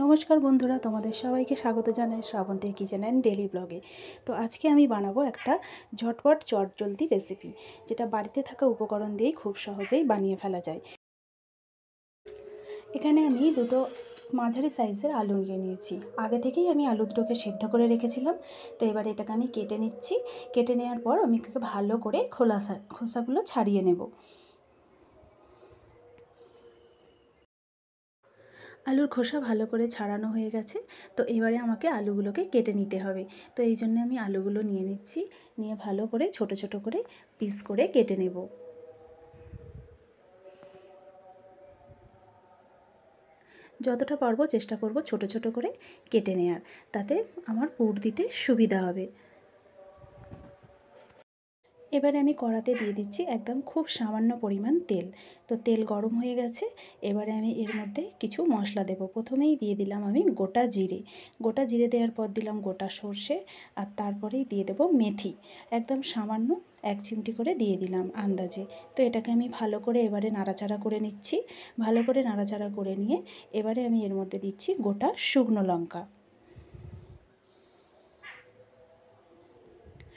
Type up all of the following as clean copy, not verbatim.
নমস্কার বন্ধুরা, তোমাদের সবাইকে স্বাগত জানাই শ্রাবন্তীর কিচেন অ্যান্ড ডেলি ব্লগে। তো আজকে আমি বানাবো একটা ঝটপট চটজলদি রেসিপি, যেটা বাড়িতে থাকা উপকরণ দিয়েই খুব সহজেই বানিয়ে ফেলা যায়। এখানে আমি দুটো মাঝারি সাইজের আলু নিয়ে নিয়েছি। আগে থেকেই আমি আলু দুটোকে সেদ্ধ করে রেখেছিলাম। তো এবারে এটাকে আমি কেটে নিচ্ছি। কেটে নেওয়ার পর আমি ভালো করে খোসাগুলো ছাড়িয়ে নেব। আলুর খোসা ভালো করে ছাড়ানো হয়ে গেছে। তো এবারে আমাকে আলুগুলোকে কেটে নিতে হবে। তো এই জন্য আমি আলুগুলো নিয়ে নিচ্ছি, নিয়ে ভালো করে ছোট ছোট করে পিস করে কেটে নেব। যতটা পারবো চেষ্টা করব ছোট ছোট করে কেটে নেওয়ার, তাতে আমার পুর দিতে সুবিধা হবে। এবারে আমি কড়াতে দিয়ে দিচ্ছি একদম খুব সামান্য পরিমাণ তেল। তো তেল গরম হয়ে গেছে। এবারে আমি এর মধ্যে কিছু মশলা দেব। প্রথমেই দিয়ে দিলাম আমি গোটা জিরে। গোটা জিরে দেওয়ার পর দিলাম গোটা সর্ষে, আর তারপরেই দিয়ে দেব মেথি। একদম সামান্য 1 চিমটি করে দিয়ে দিলাম আন্দাজে। তো এটাকে আমি ভালো করে এবারে নাড়াচাড়া করে নিচ্ছি। ভালো করে নাড়াচাড়া করে নিয়ে এবারে আমি এর মধ্যে দিচ্ছি গোটা শুকনো লঙ্কা।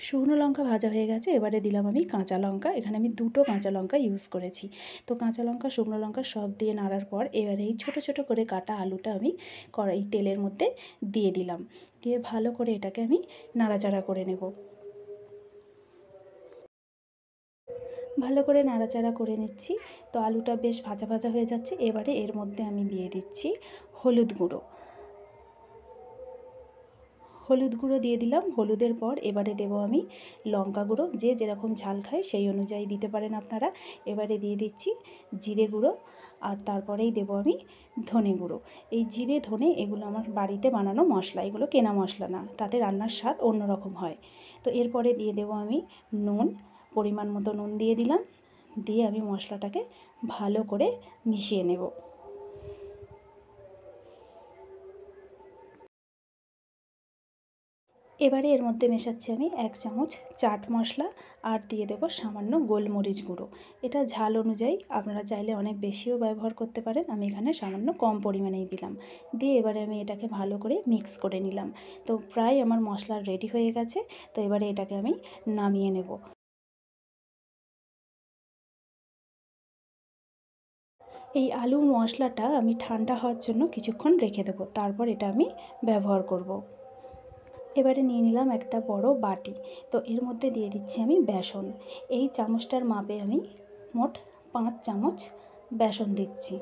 শুকনো লঙ্কা ভাজা হয়ে গেছে। এবারে দিলাম আমি কাঁচা লঙ্কা। এখানে আমি দুটো কাঁচা লঙ্কা ইউজ করেছি। তো কাঁচা লঙ্কা শুকনো লঙ্কা সব দিয়ে নাড়ার পর এবারে এই ছোটো ছোটো করে কাটা আলুটা আমি এই তেলের মধ্যে দিয়ে দিলাম। দিয়ে ভালো করে এটাকে আমি নাড়াচাড়া করে নেব। ভালো করে নাড়াচাড়া করে নিচ্ছি। তো আলুটা বেশ ভাজা ভাজা হয়ে যাচ্ছে। এবারে এর মধ্যে আমি দিয়ে দিচ্ছি হলুদ গুঁড়ো। হলুদ গুঁড়ো দিয়ে দিলাম। হলুদের পর এবারে দেব আমি লঙ্কা গুঁড়ো। যে যেরকম ঝাল খায় সেই অনুযায়ী দিতে পারেন আপনারা। এবারে দিয়ে দিচ্ছি জিরে গুঁড়ো, আর তারপরেই দেব আমি ধনে গুঁড়ো। এই জিরে ধনে এগুলো আমার বাড়িতে বানানো মশলা, এগুলো কেনা মশলা না, তাতে রান্নার স্বাদ অন্যরকম হয়। তো এরপরে দিয়ে দেব আমি নুন, পরিমাণ মতো নুন দিয়ে দিলাম। দিয়ে আমি মশলাটাকে ভালো করে মিশিয়ে নেব। এবারে এর মধ্যে মেশাচ্ছি আমি 1 চামচ চাট মশলা, আর দিয়ে দেব সামান্য গোলমরিচ গুঁড়ো। এটা ঝাল অনুযায়ী আপনারা চাইলে অনেক বেশিও ব্যবহার করতে পারেন। আমি এখানে সামান্য কম পরিমাণেই দিলাম। দিয়ে এবারে আমি এটাকে ভালো করে মিক্স করে নিলাম। তো প্রায় আমার মশলা রেডি হয়ে গেছে। তো এবারে এটাকে আমি নামিয়ে নেব। এই আলু মশলাটা আমি ঠান্ডা হওয়ার জন্য কিছুক্ষণ রেখে দেবো, তারপর এটা আমি ব্যবহার করব। এবারে নিয়ে নিলাম একটা বড় বাটি। তো এর মধ্যে দিয়ে দিচ্ছি আমি বেসন। এই চামচটার মাপে আমি মোট 5 চামচ বেসন দিচ্ছি।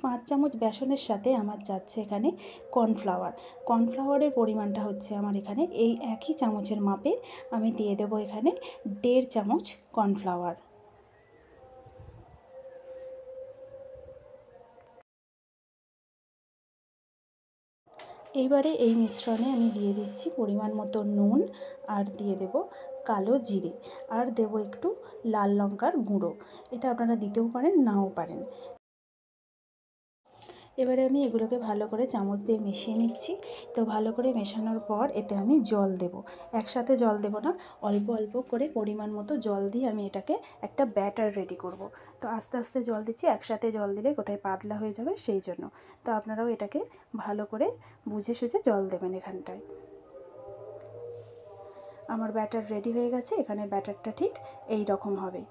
5 চামচ বেসনের সাথে আমার যাচ্ছে এখানে কর্নফ্লাওয়ার। কর্নফ্লাওয়ারের পরিমাণটা হচ্ছে আমার এখানে এই একই চামচের মাপে আমি দিয়ে দেবো এখানে 1.5 চামচ কর্নফ্লাওয়ার। এইবারে এই মিশ্রণে আমি দিয়ে দিচ্ছি পরিমাণ মতো নুন, আর দিয়ে দেব কালো জিরে, আর দেব একটু লাল লঙ্কার গুঁড়ো। এটা আপনারা দিতেও পারেন, নাও পারেন। এবারে আমি এগুলোকে ভালো করে চামচ দিয়ে মিশিয়ে নিচ্ছি। তো ভালো করে মেশানোর পর এতে আমি জল দেব। একসাথে জল দেব না, অল্প অল্প করে পরিমাণ মতো জল দিয়ে আমি এটাকে একটা ব্যাটার রেডি করব। তো আস্তে আস্তে জল দিচ্ছি, একসাথে জল দিলে কোথায় পাতলা হয়ে যাবে সেই জন্য। তো আপনারাও এটাকে ভালো করে বুঝে সুঝে জল দেবেন এখানটায়। আমার ব্যাটার রেডি হয়ে গেছে। এখানে ব্যাটারটা ঠিক এই রকম হবে।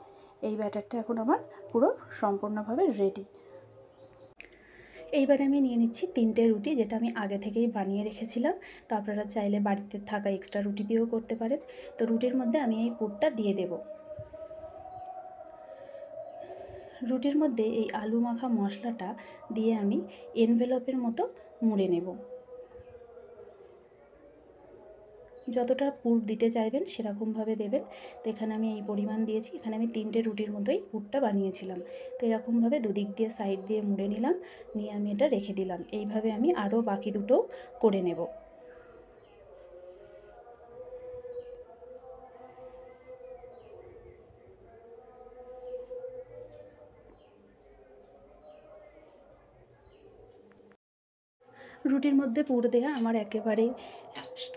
এই ব্যাটারটা এখন আমার পুরো সম্পূর্ণভাবে রেডি। এইবারে আমি নিয়ে নিচ্ছি 3টে রুটি, যেটা আমি আগে থেকেই বানিয়ে রেখেছিলাম। তো আপনারা চাইলে বাড়িতে থাকা এক্সট্রা রুটি দিয়েও করতে পারেন। তো রুটির মধ্যে আমি এই পুরটা দিয়ে দেব। রুটির মধ্যে এই আলু মাখা মশলাটা দিয়ে আমি এনভেলপের মতো মুড়ে নেব। যতটা পুর দিতে চাইবেন সেরকমভাবে দেবেন। তো এখানে আমি এই পরিমাণ দিয়েছি। এখানে আমি 3টে রুটির মতোই পুরটা বানিয়েছিলাম। তো এরকমভাবে দুদিক দিয়ে সাইড দিয়ে মুড়ে নিলাম, নিয়ে আমি এটা রেখে দিলাম। এইভাবে আমি আরও বাকি দুটো করে নেব। রুটির মধ্যে পুর দেওয়া আমার একেবারে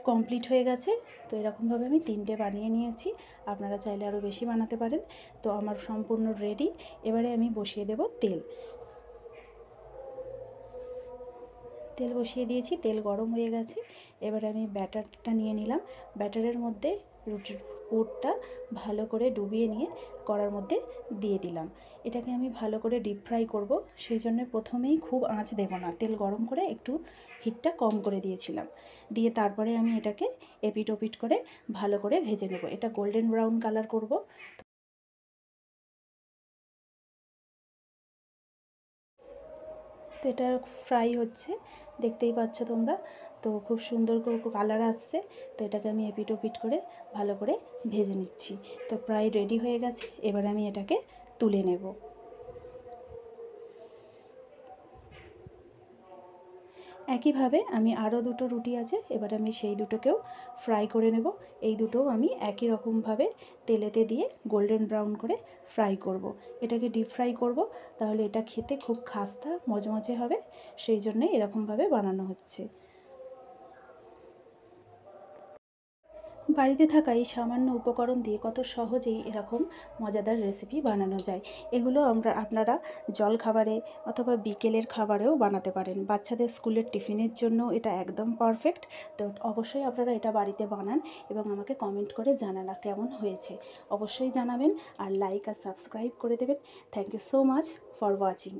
কমপ্লিট হয়ে গেছে। তো এরকমভাবে আমি 3টে বানিয়ে নিয়েছি, আপনারা চাইলে আরও বেশি বানাতে পারেন। তো আমার সম্পূর্ণ রেডি। এবারে আমি বসিয়ে দেব তেল। তেল বসিয়ে দিয়েছি, তেল গরম হয়ে গেছে। এবারে আমি ব্যাটারটা নিয়ে নিলাম। ব্যাটারের মধ্যে রুটির পুরটা ভালো করে ডুবিয়ে নিয়ে কড়ার মধ্যে দিয়ে দিলাম। এটাকে আমি ভালো করে ডিপ ফ্রাই করব, সেই জন্য প্রথমেই খুব আঁচ দেব না, তেল গরম করে একটু হিটটা কম করে দিয়েছিলাম। দিয়ে তারপরে আমি এটাকে এপিট ওপিট করে ভালো করে ভেজে নেব। এটা গোল্ডেন ব্রাউন কালার করব। তো এটা ফ্রাই হচ্ছে, দেখতেই পাচ্ছ তোমরা। তো খুব সুন্দর করে কালার আসছে। তো এটাকে আমি এপিট ওপিট করে ভালো করে ভেজে নিচ্ছি। তো প্রায় রেডি হয়ে গেছে। এবার আমি এটাকে তুলে নেব। একইভাবে আমি আরও দুটো রুটি আছে, এবার আমি সেই দুটোকেও ফ্রাই করে নেব। এই দুটোও আমি একই রকমভাবে তেলেতে দিয়ে গোল্ডেন ব্রাউন করে ফ্রাই করব। এটাকে ডিপ ফ্রাই করব, তাহলে এটা খেতে খুব খাস্তা মজমজে হবে, সেই জন্যে এরকমভাবে বানানো হচ্ছে। বাড়িতে থাকা এই সামান্য উপকরণ দিয়ে কত সহজেই এরকম মজাদার রেসিপি বানানো যায়। এগুলো আপনারা জলখাবারে অথবা বিকেলের খাবারেও বানাতে পারেন। বাচ্চাদের স্কুলের টিফিনের জন্য এটা একদম পারফেক্ট। তো অবশ্যই আপনারা এটা বাড়িতে বানান এবং আমাকে কমেন্ট করে জানান কেমন হয়েছে। অবশ্যই জানাবেন আর লাইক আর সাবস্ক্রাইব করে দেবেন। Thank you so much for watching.